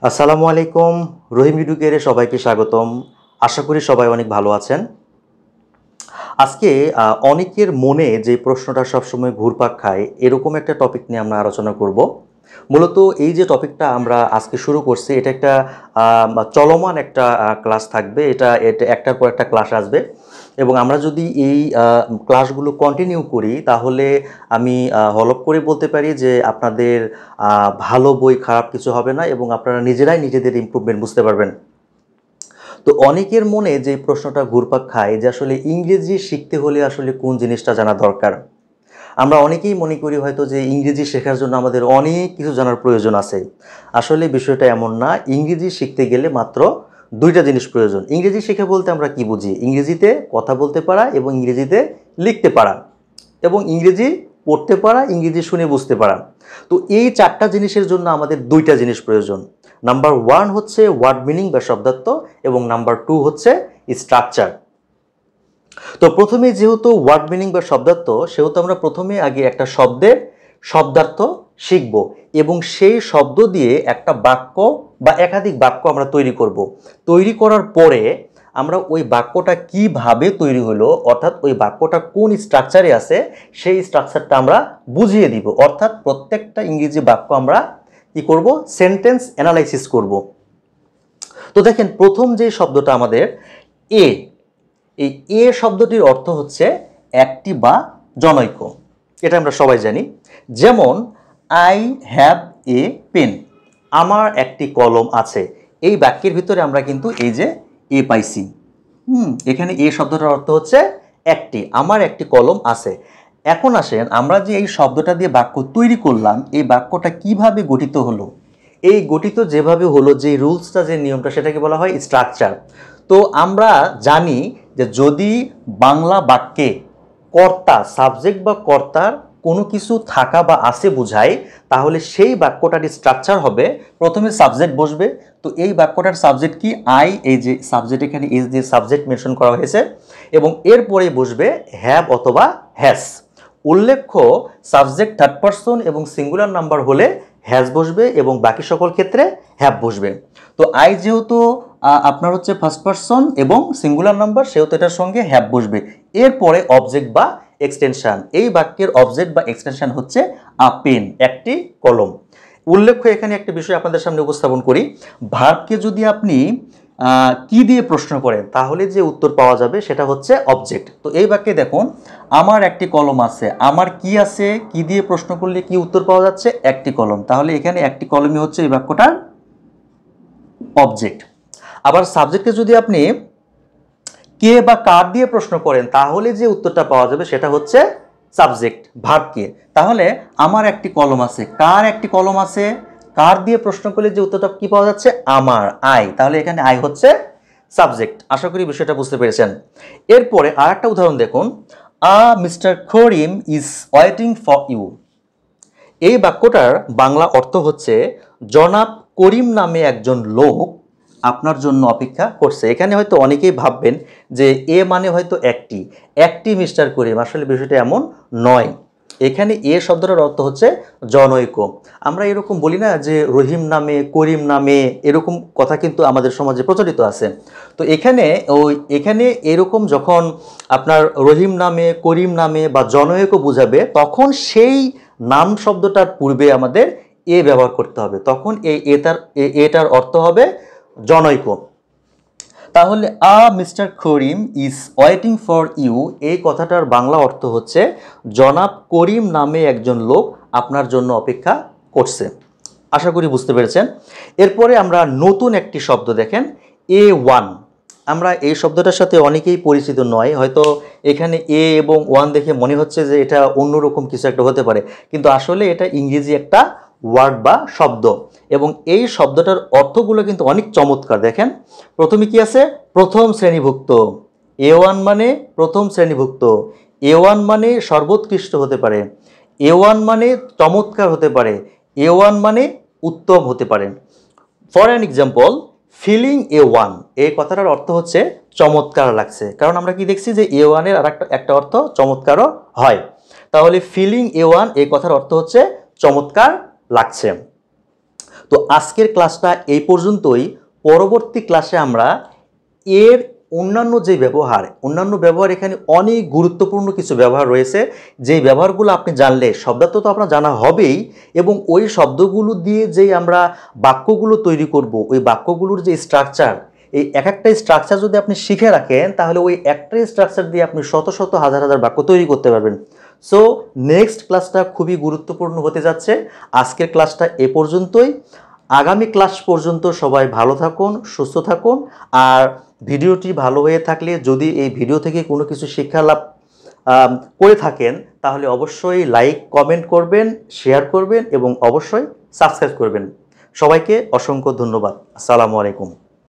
আসসালামু আলাইকুম। রহিম ইউটিউবে সবাইকে স্বাগতম। আশা করি সবাই অনেক ভালো আছেন। আজকে অনেকের মনে যে প্রশ্নটা সবসময় ঘুরপাক খায় এরকম একটা টপিক নিয়ে আমরা আলোচনা করব। মূলত এই যে টপিকটা আমরা আজকে শুরু করছি এটা একটা চলমান একটা ক্লাস থাকবে। এটা এটা একটার পর একটা ক্লাস আসবে এবং আমরা যদি এই ক্লাসগুলো কন্টিনিউ করি তাহলে আমি হলপ করে বলতে পারি যে আপনাদের ভালো বই খারাপ কিছু হবে না এবং আপনারা নিজেরাই নিজেদের ইমপ্রুভমেন্ট বুঝতে পারবেন। তো অনেকের মনে যে প্রশ্নটা ঘুরপাক খায় যে আসলে ইংরেজি শিখতে হলে আসলে কোন জিনিসটা জানা দরকার। আমরা অনেকেই মনে করি হয়তো যে ইংরেজি শেখার জন্য আমাদের অনেক কিছু জানার প্রয়োজন আছে। আসলে বিষয়টা এমন না। ইংরেজি শিখতে গেলে মাত্র দুইটা জিনিস প্রয়োজন। ইংরেজি শেখা বলতে আমরা কি বুঝি? ইংরেজিতে কথা বলতে পারা এবং ইংরেজিতে লিখতে পারা এবং ইংরেজি পড়তে পারা, ইংরেজি শুনে বুঝতে পারা। তো এই চারটা জিনিসের জন্য আমাদের দুইটা জিনিস প্রয়োজন। নাম্বার ওয়ান হচ্ছে ওয়ার্ড মিনিং বা শব্দার্থ এবং নাম্বার টু হচ্ছে স্ট্রাকচার। তো প্রথমে যেহেতু ওয়ার্ড মিনিং বা শব্দার্থ, সেহেতু আমরা প্রথমে আগে একটা শব্দের শব্দার্থ শিখব এবং সেই শব্দ দিয়ে একটা বাক্য বা একাধিক বাক্য আমরা তৈরি করব। তৈরি করার পরে আমরা ওই বাক্যটা কিভাবে তৈরি হলো, অর্থাৎ ওই বাক্যটা কোন স্ট্রাকচারে আছে সেই স্ট্রাকচারটা আমরা বুঝিয়ে দিব। অর্থাৎ প্রত্যেকটা ইংরেজি বাক্য আমরা কি করব? সেন্টেন্স অ্যানালাইসিস করব। তো দেখেন, প্রথম যে শব্দটা আমাদের এ, এই এ শব্দটির অর্থ হচ্ছে একটি বা জনৈক। এটা আমরা সবাই জানি। যেমন আই হ্যাভ এ পেন, আমার একটি কলম আছে। এই বাক্যের ভিতরে আমরা কিন্তু এই যে এ পাইছি। এখানে এ শব্দটার অর্থ হচ্ছে একটি, আমার একটি কলম আছে। এখন আসেন, আমরা যে এই শব্দটা দিয়ে বাক্য তৈরি করলাম, এই বাক্যটা কিভাবে গঠিত হলো? এই গঠিত যেভাবে হলো, যে রুলসটা, যে নিয়মটা, সেটাকে বলা হয় স্ট্রাকচার। তো আমরা জানি যে যদি বাংলা বাক্যে কর্তা, সাবজেক্ট বা কর্তার কোনো কিছু থাকা বা আছে বোঝায়, তাহলে সেই বাক্যটার স্ট্রাকচার হবে প্রথমে সাবজেক্ট বসবে। তো এই বাক্যটার সাবজেক্ট কি? আই, এই যে সাবজেক্ট, এখানে ইজ দিয়ে সাবজেক্ট মেনশন করা হয়েছে এবং এরপরে বসবে হ্যাভ অথবা হ্যাজ। উল্লেখ্য, সাবজেক্ট থার্ড পারসন এবং সিঙ্গুলার নাম্বার হলে হ্যাজ বসবে এবং বাকি সকল ক্ষেত্রে হ্যাভ বসবে। তো আই যেহেতু আপনার হচ্ছে ফার্স্ট পারসন এবং সিঙ্গুলার নাম্বার, সেহেতু এটার সঙ্গে হ্যাভ বসবে। এরপরে অবজেক্ট বা এক্সটেনশন, এই বাক্যের অবজেক্ট বা এক্সটেনশন হচ্ছে আ পেন, একটি কলম। উল্লেখ্য, এখানে একটা বিষয় আপনাদের সামনে উপস্থাপন করি। ভার্বকে যদি আপনি কি দিয়ে প্রশ্ন করেন তাহলে যে উত্তর পাওয়া যাবে সেটা হচ্ছে অবজেক্ট। তো এই বাক্যে দেখুন, আমার একটি কলম আছে, আমার কি আছে, কি দিয়ে প্রশ্ন করলে কি উত্তর পাওয়া যাচ্ছে? একটি কলম। তাহলে এখানে একটি কলমই হচ্ছে এই বাক্যটার অবজেক্ট। আবার সাবজেক্টকে যদি আপনি কে বা কার দিয়ে প্রশ্ন করেন তাহলে যে উত্তরটা পাওয়া যাবে সেটা হচ্ছে সাবজেক্ট, ভার্বকে। তাহলে আমার একটি কলম আছে, কার একটি কলম আছে, কার দিয়ে প্রশ্ন করলে যে উত্তরটা কি পাওয়া যাচ্ছে? আমার, আই। তাহলে এখানে আই হচ্ছে সাবজেক্ট। আশা করি বিষয়টা বুঝতে পেরেছেন। এরপরে আর একটা উদাহরণ দেখুন, mister Karim is waiting for you. এই বাক্যটার বাংলা অর্থ হচ্ছে জনাব করিম নামে একজন লোক আপনার জন্য অপেক্ষা করছে। এখানে হয়তো অনেকেই ভাববেন যে এ মানে হয়তো একটি, একটি মিস্টার করিম। আসলে বিষয়টা এমন নয়। এখানে এ শব্দটার অর্থ হচ্ছে জনৈক। আমরা এরকম বলি না যে রহিম নামে, করিম নামে, এরকম কথা কিন্তু আমাদের সমাজে প্রচলিত আছে। তো এখানে এরকম যখন আপনার রহিম নামে, করিম নামে বা জনৈক বোঝাবে, তখন সেই নাম শব্দটার পূর্বে আমাদের এ ব্যবহার করতে হবে। তখন এটার অর্থ হবে জনৈক। তাহলে mister Karim is waiting for you, এই কথাটার বাংলা অর্থ হচ্ছে জনাব করিম নামে একজন লোক আপনার জন্য অপেক্ষা করছে। আশা করি বুঝতে পেরেছেন। এরপরে আমরা নতুন একটি শব্দ দেখেন, এ ওয়ান। আমরা এই শব্দটার সাথে অনেকেই পরিচিত নয়। হয়তো এখানে এ এবং ওয়ান দেখে মনে হচ্ছে যে এটা অন্যরকম কিছু একটা হতে পারে, কিন্তু আসলে এটা ইংরেজি একটা ওয়ার্ড বা শব্দ এবং এই শব্দটার অর্থগুলো কিন্তু অনেক চমৎকার। দেখেন, প্রথমে কি আছে? প্রথম শ্রেণীভুক্ত। এ ওয়ান মানে প্রথম শ্রেণীভুক্ত। এ ওয়ান মানে সর্বোৎকৃষ্ট হতে পারে। এ ওয়ান মানে চমৎকার হতে পারে। এ ওয়ান মানে উত্তম হতে পারে। For an example, feeling A one, এই কথাটার অর্থ হচ্ছে চমৎকার লাগছে। কারণ আমরা কি দেখছি যে এ ওয়ানের আর একটা অর্থ চমৎকারও হয়। তাহলে ফিলিং এ ওয়ান এই কথার অর্থ হচ্ছে চমৎকার লাগছে। তো আজকের ক্লাসটা এই পর্যন্তই। পরবর্তী ক্লাসে আমরা এর অন্যান্য ব্যবহার এখানে অনেক গুরুত্বপূর্ণ কিছু ব্যবহার রয়েছে, যেই ব্যবহারগুলো আপনি জানলে শব্দার্থ তো আপনার জানা হবেই, এবং ওই শব্দগুলো দিয়ে যেই আমরা বাক্যগুলো তৈরি করব, ওই বাক্যগুলোর যে স্ট্রাকচার, এই এক একটা স্ট্রাকচার যদি আপনি শিখে রাখেন তাহলে ওই একটা স্ট্রাকচার দিয়ে আপনি শত শত হাজার হাজার বাক্য তৈরি করতে পারবেন। সো নেক্সট ক্লাসটা খুবই গুরুত্বপূর্ণ হতে যাচ্ছে। আজকের ক্লাসটা এ পর্যন্তই। আগামী ক্লাস পর্যন্ত সবাই ভালো থাকুন, সুস্থ থাকুন। আর ভিডিওটি ভালো হয়ে থাকলে, যদি এই ভিডিও থেকে কোনো কিছু শিক্ষা লাভ করে থাকেন, তাহলে অবশ্যই লাইক কমেন্ট করবেন, শেয়ার করবেন এবং অবশ্যই সাবস্ক্রাইব করবেন। সবাইকে অসংখ্য ধন্যবাদ। আসসালামু আলাইকুম।